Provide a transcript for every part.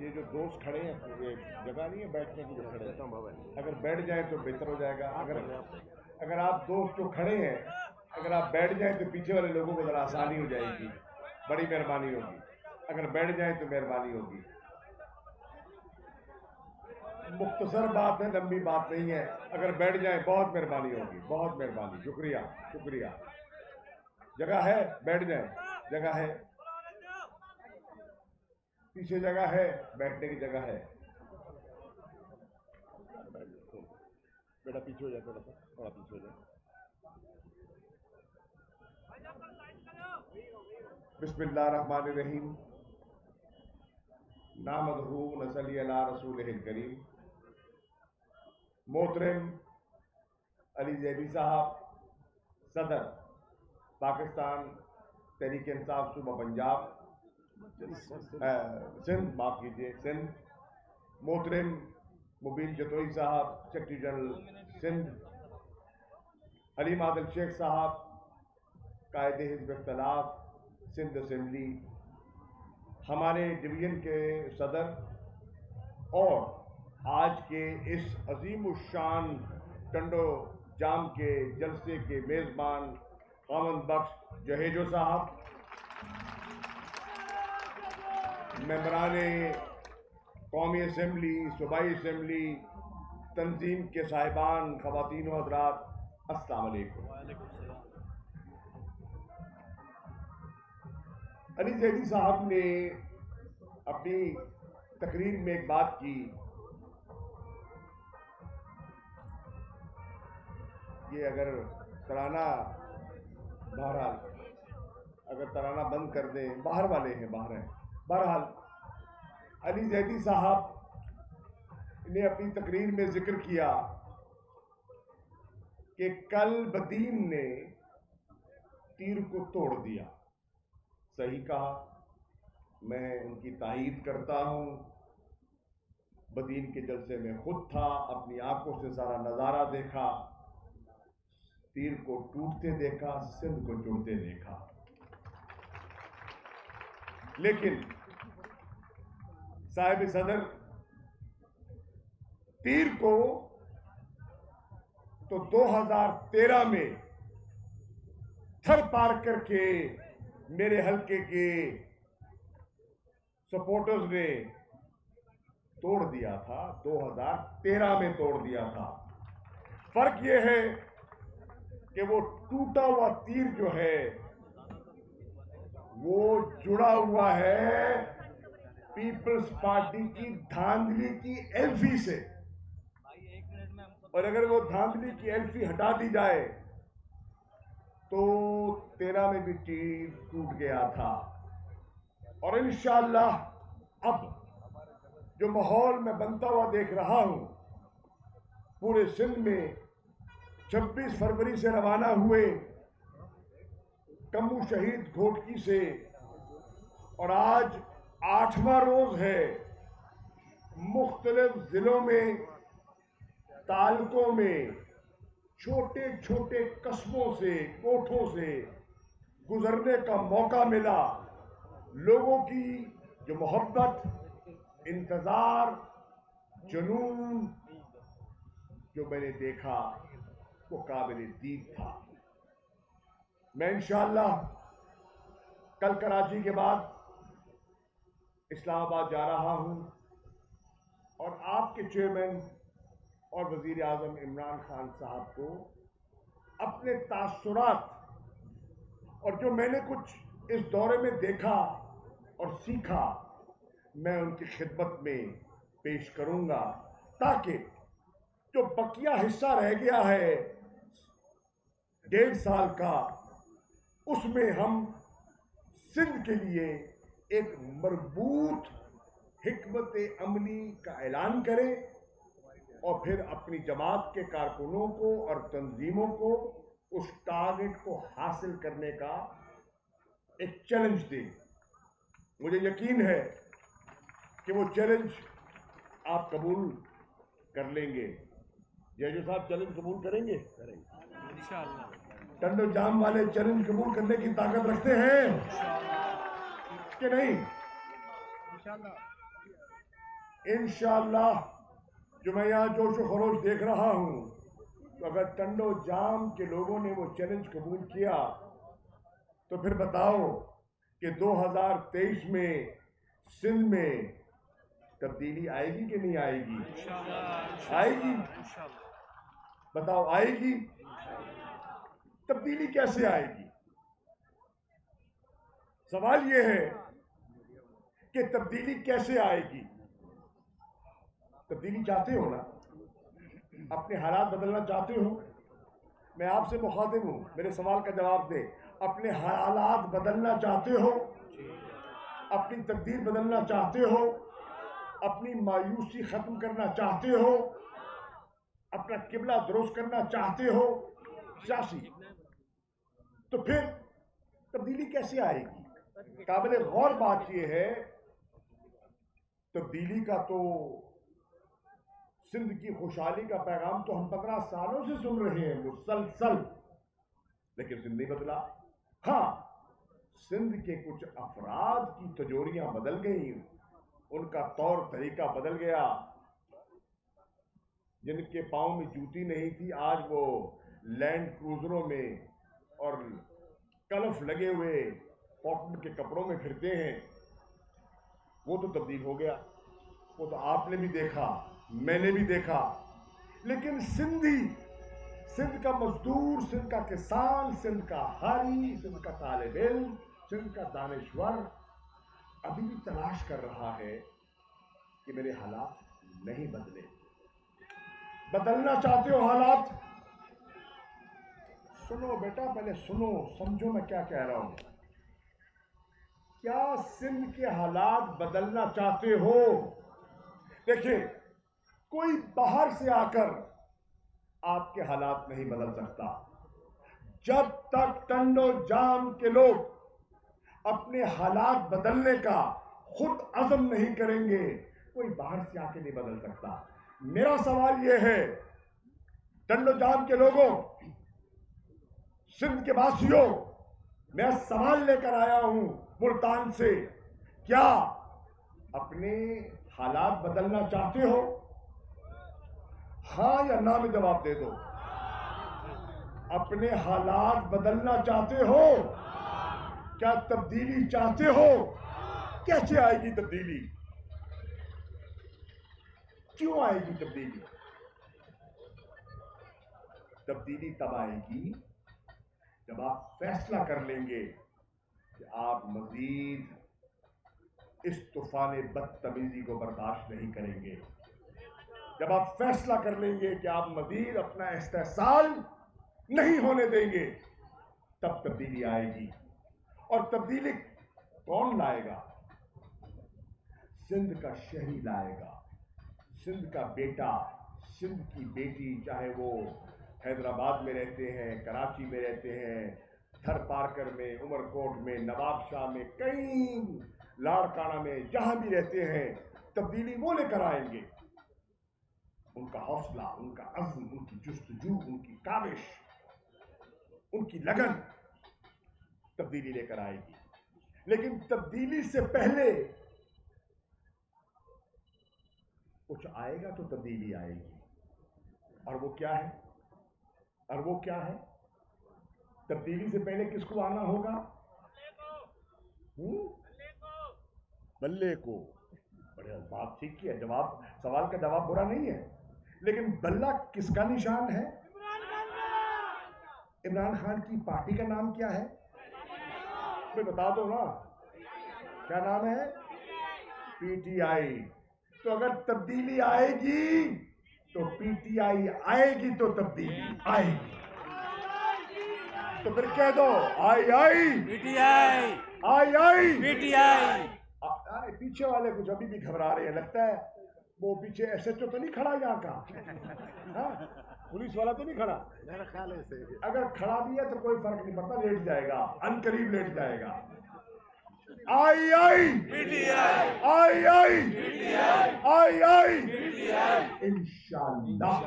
ये जो दोस्त खड़े हैं, ये जगह नहीं है बैठने की, जो खड़े हैं अगर बैठ जाए तो बेहतर हो जाएगा। अगर आप दोस्त जो खड़े हैं अगर आप बैठ जाएं तो पीछे वाले लोगों को ज़रा आसानी हो जाएगी, बड़ी मेहरबानी होगी। अगर बैठ जाएं तो मेहरबानी होगी। मुख्तसर बात है, लंबी बात नहीं है। अगर बैठ जाएं बहुत मेहरबानी होगी, बहुत मेहरबानी। शुक्रिया शुक्रिया। जगह है, बैठ जाएं, जगह है, पीछे जगह है, बैठने की जगह है। बेटा पीछे हो जाए, थोड़ा सा, थोड़ा पीछे हो जाए। बिस्मिल्लाहिर्रहमानिर्रहीम। नामदहू नसली अला रसूलिहिल करीम। मोहतरम अली जैदी साहब, सदर पाकिस्तान तहरीक इंसाफ सूबा पंजाब सिंध, माफ कीजिए सिंध। मोहतरम मुबीन जतोई साहब, सेक्रेटरी जनरल सिंध। अलीम आदिल शेख साहब, कायदे हिज़्ब इख्तिलाफ सिंध असेंबली। हमारे डिवीज़न के सदर और आज के इस अजीम शान टंडो जाम के जलसे के मेज़बान खामद बख्श जहेजो साहब, मेंबराने कौमी असेंबली, सूबाई असेंबली, तंजीम के साहिबान, ख़वातीन व हज़रात, अस्सलाम वालेकुम। अली जैदी साहब ने अपनी तकरीर में एक बात की, ये अगर तराना बहरहाल अगर तराना बंद कर दें, बाहर वाले हैं, बाहर हैं। बहरहाल अली जैदी साहब ने अपनी तकरीर में जिक्र किया कि कल बदीन ने तीर को तोड़ दिया। सही कहा, मैं उनकी तायीद करता हूं। बदीन के जलसे में खुद था, अपनी आंखों से सारा नजारा देखा, तीर को टूटते देखा, सिंध को जुड़ते देखा। लेकिन साहिब सदर, तीर को तो 2013 में थर पार करके मेरे हल्के के सपोर्टर्स ने तोड़ दिया था। 2013 में तोड़ दिया था। फर्क यह है कि वो टूटा हुआ तीर जो है वो जुड़ा हुआ है पीपल्स पार्टी की धांधली की एल्फी से, और अगर वो धांधली की एल्फी हटा दी जाए तो 13 में भी तीर टूट गया था। और इंशाअल्लाह अब जो माहौल मैं बनता हुआ देख रहा हूं, पूरे सिंध में 26 फरवरी से रवाना हुए कम्मू शहीद घोटकी से, और आज 8वां रोज है, मुख्तलिफ जिलों में, तालकों में, छोटे छोटे कस्बों से, कोठों से गुजरने का मौका मिला। लोगों की जो मोहब्बत, इंतजार, जुनून जो मैंने देखा वो काबिल दीद था। मैं इंशाअल्लाह कल कराची के बाद इस्लामाबाद जा रहा हूं, और आपके चेयरमैन और वजीर आजम इमरान खान साहब को अपने तासुरात और जो मैंने कुछ इस दौरे में देखा और सीखा, मैं उनकी खिदमत में पेश करूंगा, ताकि जो बकिया हिस्सा रह गया है 1.5 साल का, उसमें हम सिंध के लिए एक मजबूत हिकमत अमली का ऐलान करें, और फिर अपनी जमात के कारकुनों को और तंजीमों को उस टारगेट को हासिल करने का एक चैलेंज दें। मुझे यकीन है कि वो चैलेंज आप कबूल कर लेंगे। जैजो साहब चैलेंज कबूल करेंगे? करेंगे इंशाअल्लाह। टंडो जाम वाले चैलेंज कबूल करने की ताकत रखते हैं कि नहीं? इंशाअल्लाह। इंशाअल्लाह जो मैं यहाँ जोश व खरोश देख रहा हूँ, तो अगर टंडो जाम के लोगों ने वो चैलेंज कबूल किया तो फिर बताओ कि 2023 में सिंध में तब्दीली आएगी कि नहीं आएगी? आएगी। बताओ आएगी? तब्दीली कैसे आएगी? सवाल यह है कि तब्दीली कैसे आएगी? तब्दीली चाहते हो ना? अपने हालात बदलना चाहते हो? मैं आपसे मुखातिब हूं, मेरे सवाल का जवाब दे। अपने हालात बदलना चाहते हो? अपनी तकदीर बदलना चाहते हो? अपनी मायूसी खत्म करना चाहते हो? अपना किबला दुरुस्त करना चाहते हो? सियासी तो फिर तब्दीली कैसे आएगी? काबिल गौर बात यह है, तब्दीली का तो सिंध की खुशहाली का पैगाम तो हम 15 सालों से सुन रहे हैं मुसलसल, लेकिन सिंध नहीं बदला। हाँ, सिंध के कुछ अफराद की तजोरियां बदल गई, उनका तौर तरीका बदल गया। जिनके पांव में जूती नहीं थी, आज वो लैंड क्रूजरों में और कलफ लगे हुए कॉटन के कपड़ों में फिरते हैं। वो तो तब्दील हो गया, वो तो आपने भी देखा, मैंने भी देखा। लेकिन सिंधी, सिंध का मजदूर, सिंध का किसान, सिंध का हारी, सिंध का तालिब इल्म, सिंध का दानिश्वर अभी भी तलाश कर रहा है कि मेरे हालात नहीं बदले। बदलना चाहते हो हालात? सुनो बेटा, पहले सुनो, समझो मैं क्या कह रहा हूं। क्या सिंध के हालात बदलना चाहते हो? देखिए, कोई बाहर से आकर आपके हालात नहीं बदल सकता। जब तक टंडो जाम के लोग अपने हालात बदलने का खुद अज़म नहीं करेंगे, कोई बाहर से आके नहीं बदल सकता। मेरा सवाल यह है, टंडो जाम के लोगों, सिंध के वासियों, मैं सवाल लेकर आया हूं मुल्तान से, क्या अपने हालात बदलना चाहते हो? हाँ या ना में जवाब दे दो। अपने हालात बदलना चाहते हो? क्या तब्दीली चाहते हो? कैसे आएगी तब्दीली? क्यों आएगी तब्दीली? तब्दीली तब आएगी जब आप फैसला कर लेंगे कि आप मजीद इस तूफान बदतमीजी को बर्दाश्त नहीं करेंगे। जब आप फैसला कर लेंगे कि आप मजीद अपना इस्तेसाल नहीं होने देंगे, तब तब्दीली आएगी। और तब्दीली कौन लाएगा? सिंध का शहरी लाएगा, सिंध का बेटा, सिंध की बेटी, चाहे वो हैदराबाद में रहते हैं, कराची में रहते हैं, थर पारकर में, उमरकोट में, नवाबशाह में, कई लाड़काना में, जहां भी रहते हैं, तब्दीली वो लेकर आएंगे। उनका हौसला, उनका अज़्म, उनकी जुस्तजू, उनकी काविश, उनकी लगन तब्दीली लेकर आएगी। लेकिन तब्दीली से पहले कुछ आएगा तो तब्दीली आएगी। और वो क्या है? और वो क्या है? तब्दीली से पहले किसको आना होगा? बल्ले को। बड़े बात ठीक किया, जवाब, सवाल का जवाब बुरा नहीं है, लेकिन बल्ला किसका निशान है? इमरान खान की पार्टी का नाम क्या है? मैं बता दो ना, क्या नाम है? पीटीआई। तो अगर तब्दीली आएगी तो पीटीआई आएगी, तो तब्दीली आएगी। तो फिर कह दो, आई आई पीटीआई, आई आई पीटीआई। पीछे वाले कुछ अभी भी घबरा रहे हैं, लगता है वो पीछे एसएचओ तो नहीं खड़ा यहाँ का, पुलिस वाला तो नहीं खड़ा। अगर खड़ा भी है तो कोई फर्क नहीं पड़ता, लेट जाएगा, अनकरीब लेट जाएगा। आई आई पीटीआई, आई आई पीटीआई, आई आई पीटीआई। इंशाअल्लाह।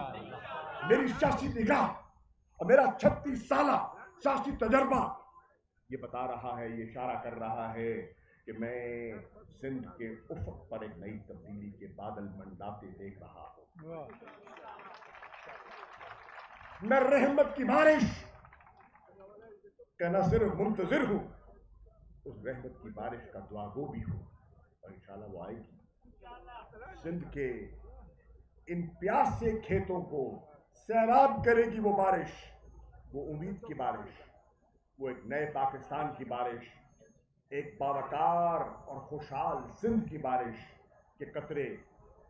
मेरी सियासी निगाह और मेरा 36 साल सियासी तजर्बा ये बता रहा है, ये इशारा कर रहा है कि मैं सिंध के उफक पर एक नई तब्दीली के बादल मंडलाते देख रहा हूं। मैं रहमत की बारिश का न सिर्फ मुंतजिर हूं, उस रहमत की बारिश का दुआगो भी हूं, और इंशाल्लाह वो आएगी। सिंध के इन प्यास से खेतों को सैराब करेगी वो बारिश, वो उम्मीद की बारिश, वो एक नए पाकिस्तान की बारिश, एक बावकार और खुशहाल सिंध की बारिश के कतरे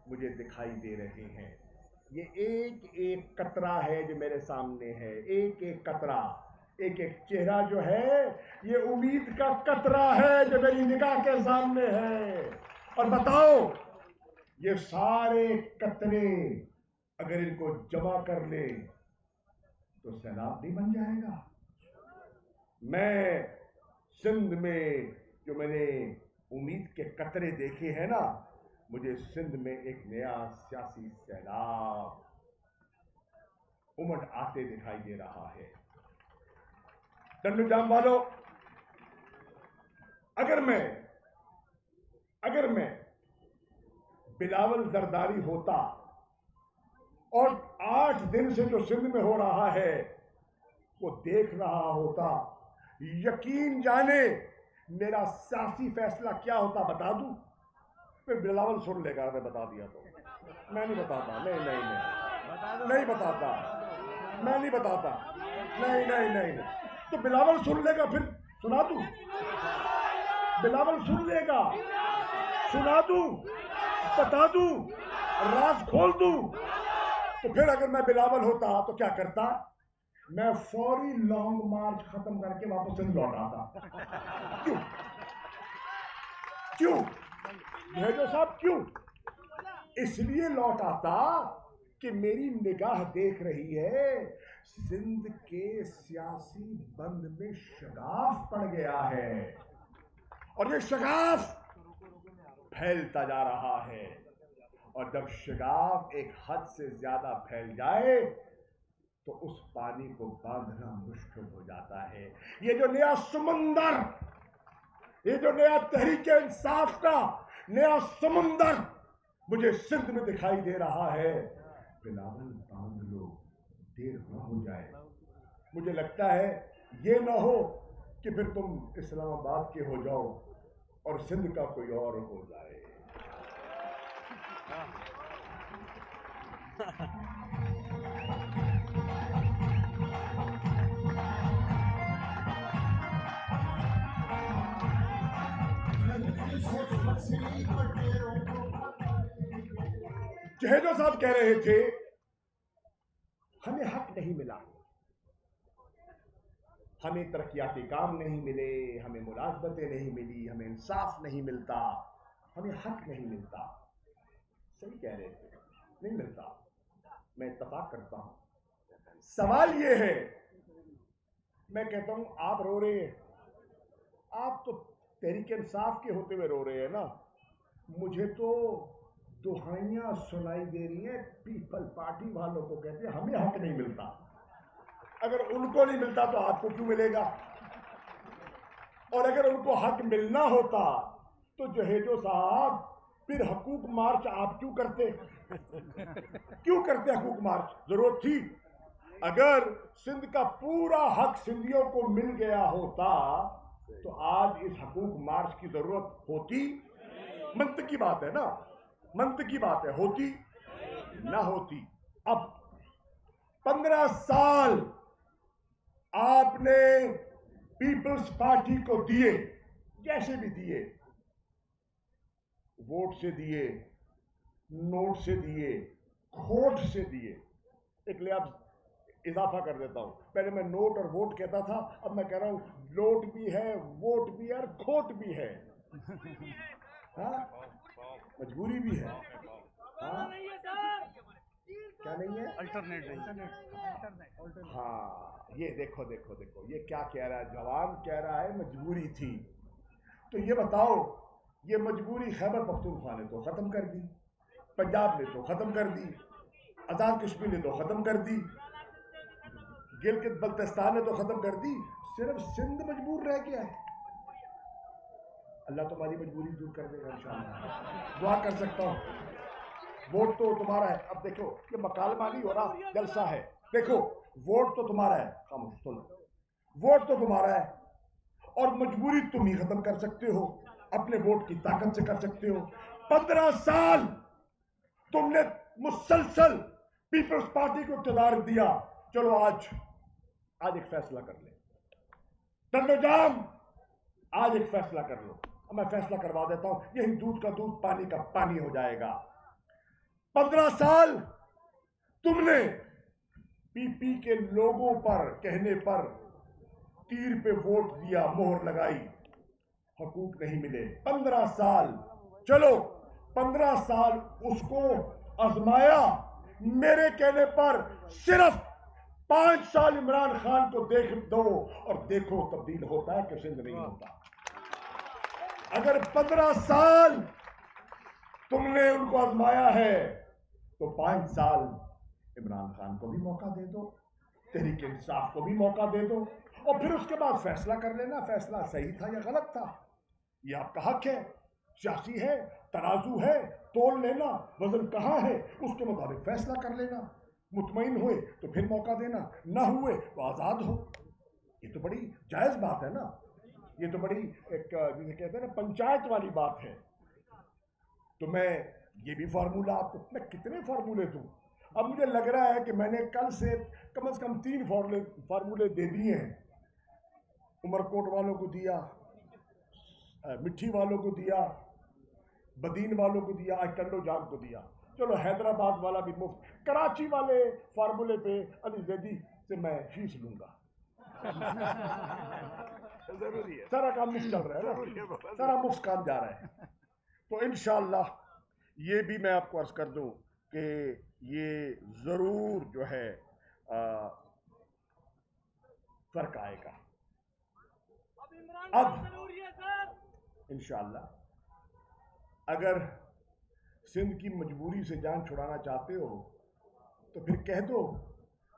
मुझे दिखाई दे रहे हैं। ये एक एक कतरा है जो मेरे सामने है, एक एक कतरा, एक एक चेहरा जो है, ये उम्मीद का कतरा है जो मेरी निगाह के सामने है। और बताओ, ये सारे कतरे अगर इनको जमा कर ले तो सैलाब नहीं बन जाएगा। मैं सिंध में जो मैंने उम्मीद के कतरे देखे हैं ना, मुझे सिंध में एक नया सियासी सैलाब उमड़ आते दिखाई दे रहा है। टन्नू जाम वालों, अगर मैं बिलावल जरदारी होता और 8 दिन से जो सिंध में हो रहा है वो देख रहा होता, यकीन जाने मेरा सियासी फैसला क्या होता बता दूं? फिर बिलावल सुन लेगा, मैं बता दिया तो। मैं नहीं बताता, नहीं बताता, मैं नहीं बताता, नहीं। तो बिलावल सुन लेगा, फिर सुना दूं? बिलावल सुन लेगा, सुना दूं, बता दूं, राज खोल दूं? तो फिर अगर मैं बिलावल होता तो क्या करता? मैं फौरी लॉन्ग मार्च खत्म करके वापस सिंध लौट आता। क्यों भेजो साहब, क्यों? इसलिए लौट आता कि मेरी निगाह देख रही है सिंध के सियासी बंद में शगाफ पड़ गया है, और ये शगाफ फैलता जा रहा है, और जब शगाफ एक हद से ज्यादा फैल जाए तो उस पानी को बांधना मुश्किल हो जाता है। ये जो नया समंदर, ये जो नया तहरीके इंसाफ का नया समंदर मुझे सिंध में दिखाई दे रहा है, बिलावल बांध लो, देर न हो जाए। मुझे लगता है ये ना हो कि फिर तुम इस्लामाबाद के हो जाओ और सिंध का कोई और हो जाए। जहेजो साहब कह रहे थे हमें हक नहीं मिला, हमें तरक्याती काम नहीं मिले, हमें मुलाजमतें नहीं मिली, हमें इंसाफ नहीं मिलता, हमें हक नहीं मिलता। सही कह रहे थे, नहीं मिलता, मैं इत्तफाक करता हूं। सवाल ये है, मैं कहता हूं आप रो रहे हैं, आप तो तहरीक इंसाफ के होते हुए रो रहे हैं ना, मुझे तो दुहाइयां सुनाई दे रही हैं पीपल पार्टी वालों को, कहते हैं हमें हक नहीं मिलता। अगर उनको नहीं मिलता तो आपको क्यों मिलेगा? और अगर उनको हक मिलना होता तो जहेजो साहब फिर हकूक मार्च आप क्यों करते? क्यों करते हकूक मार्च? जरूरत थी? अगर सिंध का पूरा हक सिंधियों को मिल गया होता तो आज इस हकूक मार्च की जरूरत होती? मंतक की बात है ना, मंतक की बात है, होती ना होती। अब 15 साल आपने पीपल्स पार्टी को दिए, जैसे भी दिए, वोट से दिए, नोट से दिए, खोट से दिए। एक लिए आप इजाफा कर देता हूं, पहले मैं नोट और वोट कहता था, अब मैं कह रहा हूं नोट भी है, वोट भी है और खोट भी है। हाँ, मजबूरी भी है। हाँ, क्या नहीं है? अल्टरनेट। हाँ, ये देखो देखो देखो, ये क्या कह रहा है जवान? कह रहा है मजबूरी थी। तो ये बताओ, ये मजबूरी खैबर पख्तूनख्वा ने तो खत्म कर दी, पंजाब ने तो खत्म कर दी, आजाद कश्मीर ने तो खत्म कर दी, गिलगित बल्तिस्तान ने तो खत्म कर दी, सिर्फ सिंध मजबूर रह गया है। अल्लाह तुम्हारी मजबूरी दूर कर देगा इंशाअल्लाह। दुआ कर सकता हूँ। वोट तो तुम्हारा है। अब देखो ये मकालमा नहीं हो रहा, जलसा है। देखो वोट तो तुम्हारा है, खामोश सुनो, वोट तो तुम्हारा है और मजबूरी तुम ही खत्म कर सकते हो, अपने वोट की ताकत से कर सकते हो। 15 साल तुमने मुसलसल पीपल्स पार्टी को इक़्तिदार दिया। चलो आज एक फैसला कर ले। तन्नोजाम आज एक फैसला कर लो। मैं फैसला करवा देता हूं, यही दूध का दूध पानी का पानी हो जाएगा। 15 साल तुमने पीपी के लोगों पर कहने पर तीर पे वोट दिया, मोहर लगाई, हकूक नहीं मिले। 15 साल, चलो 15 साल उसको आजमाया। मेरे कहने पर सिर्फ 5 साल इमरान खान को देख दो और देखो तब्दील होता है कि सिंध नहीं होता। अगर 15 साल तुमने उनको आजमाया है तो 5 साल इमरान खान को भी मौका दे दो, तहरीक इंसाफ को भी मौका दे दो और फिर उसके बाद फैसला कर लेना, फैसला सही था या गलत था। यह आपका हक है, सियासी है, तराजू है, तोल लेना, वजन कहाँ है उसके मुताबिक फैसला कर लेना। मुतमईन हुए तो फिर मौका देना, ना हुए तो आज़ाद हो। ये तो बड़ी जायज़ बात है ना, ये तो बड़ी एक जिसे कहते हैं ना पंचायत वाली बात है। तो मैं ये भी फार्मूला आपको, मैं कितने फार्मूले दूं? अब मुझे लग रहा है कि मैंने कल से कम 3 फार्मूले दे दिए हैं। उमरकोट वालों को दिया, मिट्टी वालों को दिया, बदीन वालों को दिया, आज तन्नोजाम को दिया। चलो हैदराबाद वाला भी मुफ्त। कराची वाले फार्मूले पे अली जैदी से मैं फीस लूंगा। जरूरी है, सारा काम मुफ्त चल रहा है ना, सारा मुफ्त काम जा रहा है। तो इंशाअल्लाह ये भी मैं आपको अर्ज कर दूं कि ये जरूर जो है फर्क आएगा। अब इंशाअल्लाह अगर सिंध की मजबूरी से जान छुड़ाना चाहते हो तो फिर कह दो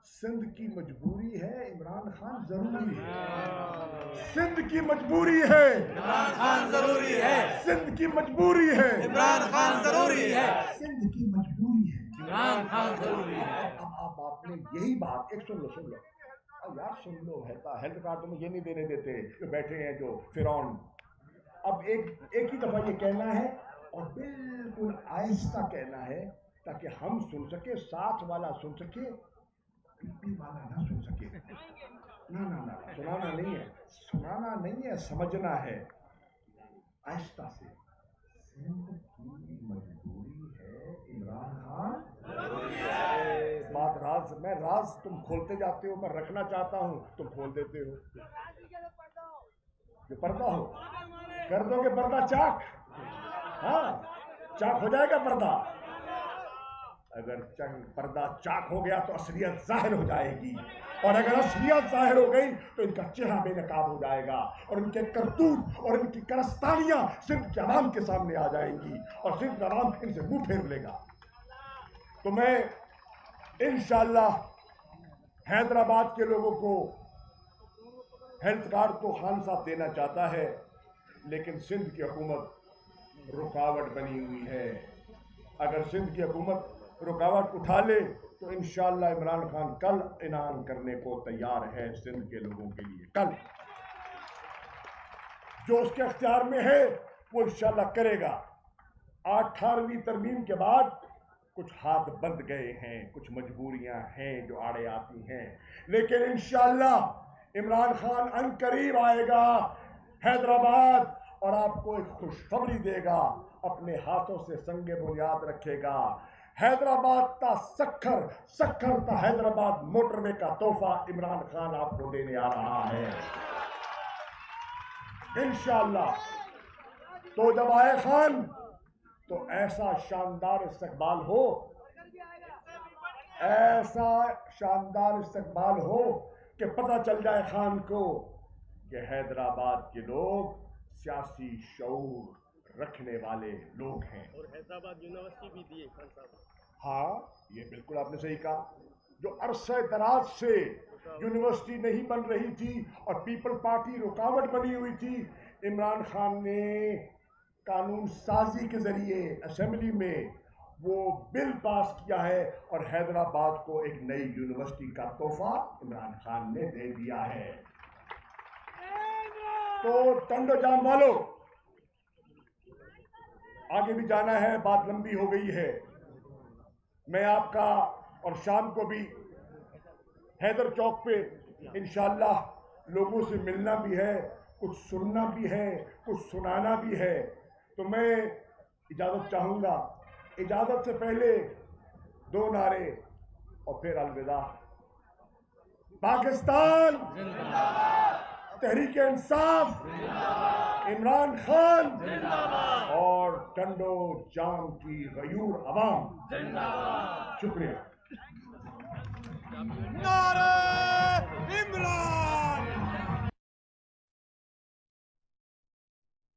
सिंध की मजबूरी है, इमरान खान जरूरी है। सिंध की मजबूरी है, इमरान खान जरूरी है। सिंध की मजबूरी है, इमरान खान जरूरी है। सिंध की मजबूरी है, इमरान खान जरूरी है। अब आपने यही बात एक सुन लो अब यार सुन लो, हेल्थ कार्ड तुम्हें ये नहीं देने देते जो बैठे हैं जो फिरौन। अब एक ही दफा ये कहना है और बिल्कुल आहिस्ता कहना है ताकि हम सुन सके, साथ वाला सुन सके, पीपी वाला ना सुन सके। ना सुनाना नहीं है, समझना है आहिस्ता से। सिंध की मजबूरी है, इमरान खान जरूरी है। बात राज तुम खोलते जाते हो, मैं रखना चाहता हूं, तुम खोल देते हो। जो पर्दा हो कर दोगे पर्दा चाक, हाँ चाक हो जाएगा पर्दा। अगर पर्दा चाक हो गया तो असलियत जाहिर हो जाएगी और अगर असलियत जाहिर हो गई तो इनका चेहरा बेनकाब हो जाएगा और इनके करतूत और इनकी करस्तानियां सिंध के अवाम के सामने आ जाएंगी और सिंध का अवाम इनसे मुंह फेर लेगा। तो मैं इंशाअल्लाह हैदराबाद के लोगों को हेल्थ कार्ड तो खान साहब देना चाहता है, लेकिन सिंध की हुकूमत रुकावट बनी हुई है। अगर सिंध की हुकूमत रुकावट उठा ले तो इंशाअल्लाह इमरान खान कल ऐलान करने को तैयार है सिंध के लोगों के लिए। कल जो उसके अख्तियार में है वो इंशाअल्लाह करेगा। 18वीं तरमीम के बाद कुछ हाथ बंद गए हैं, कुछ मजबूरियां हैं जो आड़े आती हैं, लेकिन इंशाअल्लाह इमरान खान अनकरीब आएगा हैदराबाद और आपको एक खुशखबरी देगा, अपने हाथों से संगे बुनियाद रखेगा। हैदराबाद का सखर का हैदराबाद मोटरवे का तोहफा इमरान खान आपको देने आ रहा है इंशाअल्लाह। तो जब आए खान तो ऐसा शानदार इस्तकबाल हो, ऐसा शानदार इस्तकबाल हो कि पता चल जाए खान को कि हैदराबाद के लोग सियासी शऊर रखने वाले लोग हैं। और हैदराबाद यूनिवर्सिटी भी दी है खान साहब। हाँ, ये बिल्कुल आपने सही कहा। जो अरसे दराज से यूनिवर्सिटी नहीं बन रही थी और पीपल पार्टी रुकावट बनी हुई थी, इमरान खान ने कानून साजी के जरिए असेंबली में वो बिल पास किया है और हैदराबाद को एक नई यूनिवर्सिटी का तोहफा इमरान खान ने दे दिया है। तो टंडो जाम वालों, आगे भी जाना है, बात लंबी हो गई है। मैं आपका और शाम को भी हैदर चौक पे इंशाअल्लाह लोगों से मिलना भी है, कुछ सुनना भी है, कुछ सुनाना भी है। तो मैं इजाज़त चाहूँगा। इजाज़त से पहले 2 नारे और फिर अलविदा। पाकिस्तान तहरीक इंसाफ, इमरान खान और टंडो जाम की गयूर अवाम। शुक्रिया। नारे इमरान।